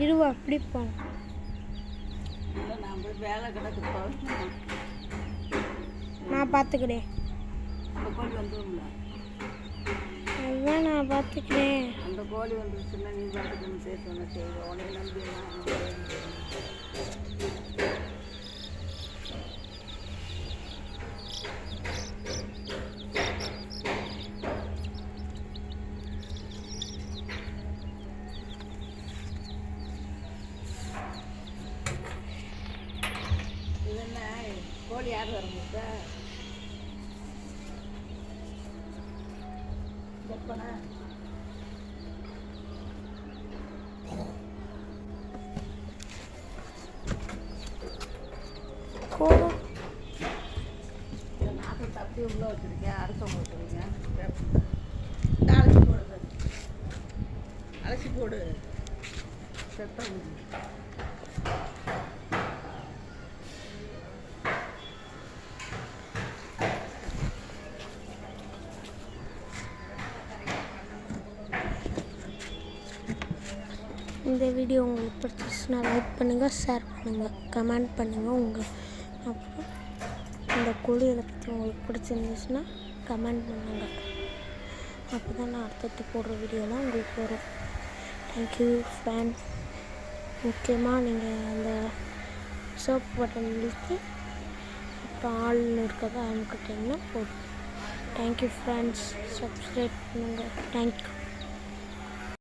இருவா அப்படி போகணும். இல்லை நான் போய் வேலை கிடக்கு போகணும். நான் பார்த்துக்கிறேன். அந்த கோழி வந்துடும்ல. அதுதான் நான் பார்த்துக்கிறேன். அந்த கோழி வந்துருச்சுன்னா நீ பார்த்துக்கணும். சேர்த்து ஒன்று செய்வோம். உடனே நம்பிடலாம். இது என்ன கோழி யார் வரமுட்டா எப்பனா நாட்டு தப்பி உள்ளே வச்சுருக்கேன். அரசம் போட்டுருங்க. அலசி போடுது. அலசி போடு. செத்தம் இந்த வீடியோ உங்களுக்கு பிடிச்சிச்சுன்னா லைக் பண்ணுங்கள், ஷேர் பண்ணுங்கள், கமெண்ட் பண்ணுங்கள். அப்புறம் இந்த கோழிகளை பற்றி உங்களுக்கு பிடிச்சிருந்துச்சுன்னா கமெண்ட் பண்ணுங்கள். அப்போ தான் நான் அடுத்தடுத்து போடுற வீடியோலாம் உங்களுக்கு வரும். Thank you friends. முக்கியமாக நீங்கள் அந்த சோப் பட்டன் இழுத்து அப்புறம் ஆள்னு இருக்கிறத அனுப்பிட்டிங்கன்னா போதும். Thank you friends. சப்ஸ்கிரைப் பண்ணுங்கள். தேங்க்யூ.